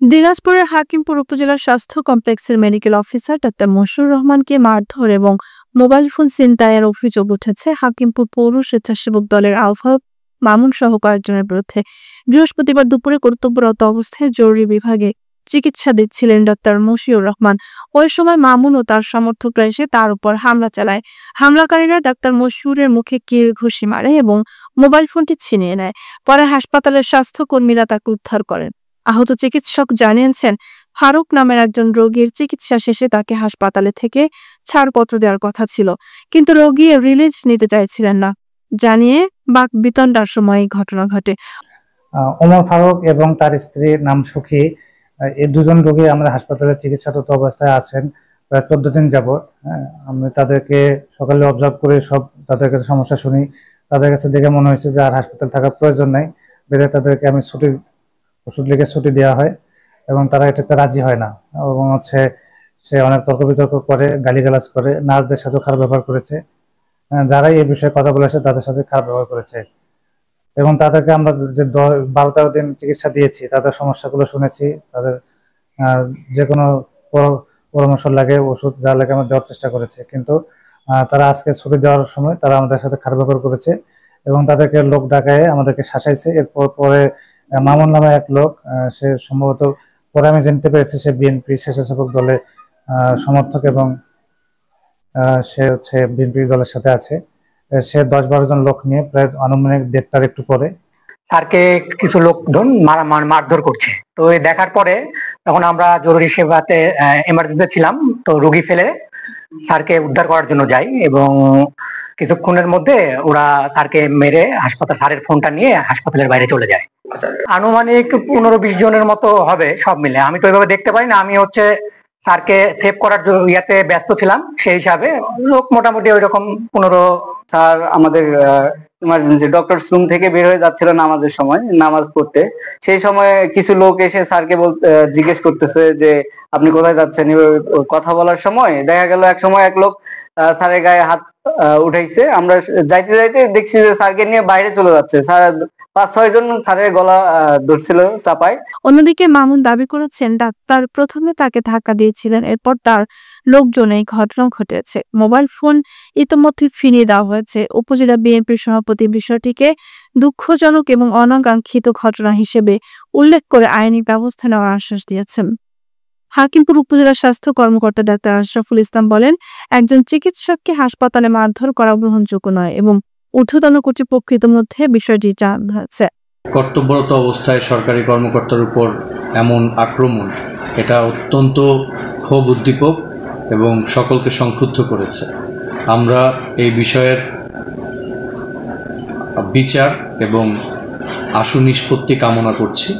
দিনাজপুরের হাকিমপুর উপজেলার স্বাস্থ্য কমপ্লেক্সের মেডিকেল অফিসার ডাক্তার মশিউর রহমানকে মারধর এবং মোবাইল ফোন ছিনতাইয়ের অভিযোগ উঠেছে হাকিমপুর পৌর স্বেচ্ছাসেবক দলের আহ্বায়ক মামুন সহ কয়েকজনের বিরুদ্ধে। বৃহস্পতিবার দুপুরে কর্তব্যরত অবস্থায় জরুরি বিভাগে চিকিৎসা দিচ্ছিলেন ডাক্তার মশিউর রহমান। ওই সময় মামুন ও তার সমর্থকরা এসে তার উপর হামলা চালায়। হামলাকারীরা ডাক্তার মশিউরের মুখে কিল ঘুষি মারে এবং মোবাইল ফোনটি ছিনিয়ে নেয়। পরে হাসপাতালের স্বাস্থ্যকর্মীরা তাকে উদ্ধার করেন। আহত চিকিৎসক জানিয়েছেন, ফারুক নামের একজন রোগীর চিকিৎসা শেষে তাকে হাসপাতালে থেকে ছাড়পত্র দেওয়ার কথা ছিল, কিন্তু রোগী রিলিজ নিতে চাইছিলেন না। জানিয়ে বাক বিতণ্ডার সময় এই ঘটনা ঘটে। ওমর ফারুক এবং তার স্ত্রীর নাম সুখী, এই দুজন রোগী আমাদের হাসপাতালে চিকিৎসারত অবস্থায় আছেন প্রায় 14 দিন যাবৎ। আমি তাদেরকে সকালে অবজার্ভ করে সব তাদের কাছে সমস্যা শুনি। তাদের কাছে দেখে মনে হয়েছে যে আর হাসপাতাল থাকার প্রয়োজন নেই, বেড়ে তাদেরকে আমি ওষুধ লিখে ছুটি দেওয়া হয় এবং তারা এটাতে রাজি হয় না এবং সে অনেক তর্ক বিতর্ক করে, গালিগালাজ করে, নার্সদের সাথে খারাপ ব্যবহার করেছে। যারাই এই বিষয়ে কথা বলেছে তাদের সাথে খারাপ ব্যবহার করেছে এবং তাদেরকে আমরা যে 12-13 দিন চিকিৎসা দিয়েছি, তাদের সমস্যাগুলো শুনেছি, তাদের যে কোনো পরামর্শ লাগে, ওষুধ যা লাগে আমরা দেওয়ার চেষ্টা করেছি, কিন্তু তারা আজকে ছুটি দেওয়ার সময় তারা আমাদের সাথে খারাপ ব্যবহার করেছে এবং তাদেরকে লোক ডাকায় আমাদেরকে শাসাইছে। এরপর পরে মামুন নামে এক লোক, সে সম্ভবত পরে আমি জানতে পেরেছি সে বিএনপি স্বেচ্ছাসেবক দলের সমর্থক এবং সে বিএনপি দলের সাথে আছে। সে 10-12 জন লোক নিয়ে প্রায় আনুমানিক 1:30টার একটু পরে স্যারকে কিছু লোকজন মারধর করছে। তো এই দেখার পরে তখন আমরা জরুরি সেবাতে এমার্জেন্সি ছিলাম, তো রোগী ফেলে স্যারকে উদ্ধার করার জন্য যাই এবং কিছুক্ষণের মধ্যে ওরা স্যারকে মেরে স্যারের ফোনটা নিয়ে হাসপাতালের বাইরে চলে যায়। আনুমানিক 15-20 জনের মতো হবে সব মিলে। আমি তো এভাবে দেখতে পাই না, আমি স্যারকে সেভ করার ইয়াতে ব্যস্ত ছিলাম, সেই হিসাবে লোক মোটামুটি ওইরকম 15। স্যার আমাদের ইমার্জেন্সি ডক্টর রুম থেকে বের হয়ে যাচ্ছিল নামাজের সময়, নামাজ পড়তে। সেই সময় কিছু লোক এসে স্যারকে জিজ্ঞেস করতেছে যে আপনি কোথায় যাচ্ছেন। কথা বলার সময় দেখা গেল এক সময় এক লোক স্যারের গায়ে হাত উঠাইছে। আমরা যাইতে যাইতে দেখছি যে স্যারকে নিয়ে বাইরে চলে যাচ্ছে। স্যার 5-6 জন স্যারের গলা ধরছিল চাপায়। অন্যদিকে মামুন দাবি করেছেন, ডাক্তার প্রথমে তাকে ধাক্কা দিয়েছিলেন, এরপর তার লোকজন এই ঘটনা ঘটেছে। মোবাইল ফোন ইতোমধ্যে ফিরিয়ে দেওয়া হয়েছে। উপজেলা বিএনপির সভাপতি বিষয়টিকে দুঃখজনক এবং অনাকাঙ্ক্ষিত ঘটনা হিসেবে উল্লেখ করে আইনি ব্যবস্থা নেওয়ার আশ্বাস দিয়েছেন। হাকিমপুর উপজেলার স্বাস্থ্য কর্মকর্তা ডাক্তার আশরাফুল ইসলাম বলেন, একজন চিকিৎসককে হাসপাতালে মারধর করা গ্রহণযোগ্য নয় এবং ঊর্ধ্বতন কর্তৃপক্ষ ইতিমধ্যে বিষয়টি জানিয়েছে। কর্তব্যরত অবস্থায় সরকারি কর্মকর্তার উপর এমন আক্রমণ, এটা অত্যন্ত ক্ষোভ উদ্দীপক এবং সকলকে সংক্ষুব্ধ করেছে। আমরা এই বিষয়ের বিচার এবং আশু নিষ্পত্তি কামনা করছি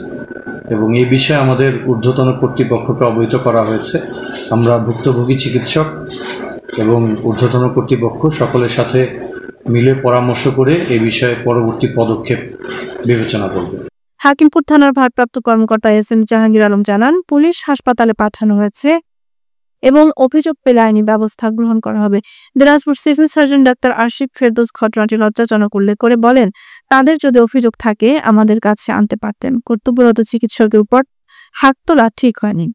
এবং এই বিষয়ে আমাদের ঊর্ধ্বতন কর্তৃপক্ষকে অবহিত করা হয়েছে। আমরা ভুক্তভোগী চিকিৎসক এবং ঊর্ধ্বতন কর্তৃপক্ষ সকলের সাথে মিলে পরামর্শ করে এই বিষয়ে পরবর্তী পদক্ষেপ বিবেচনা করবে। হাকিমপুর থানার ভারপ্রাপ্ত কর্মকর্তা এস.এম. জাহাঙ্গীর আলম জানান, পুলিশ হাসপাতালে পাঠানো হয়েছে এবং অভিযোগ পেলে আইনি ব্যবস্থা গ্রহণ করা হবে। Dinajpur civil surgeon doctor Asif Ferdous ঘটনাটি লজ্জাজনক উল্লেখ করে বলেন, তাদের যদি অভিযোগ থাকে আমাদের কাছে আনতে পারতেন। কর্তব্যরত চিকিৎসকের উপর হাত তোলা ঠিক হয়নি।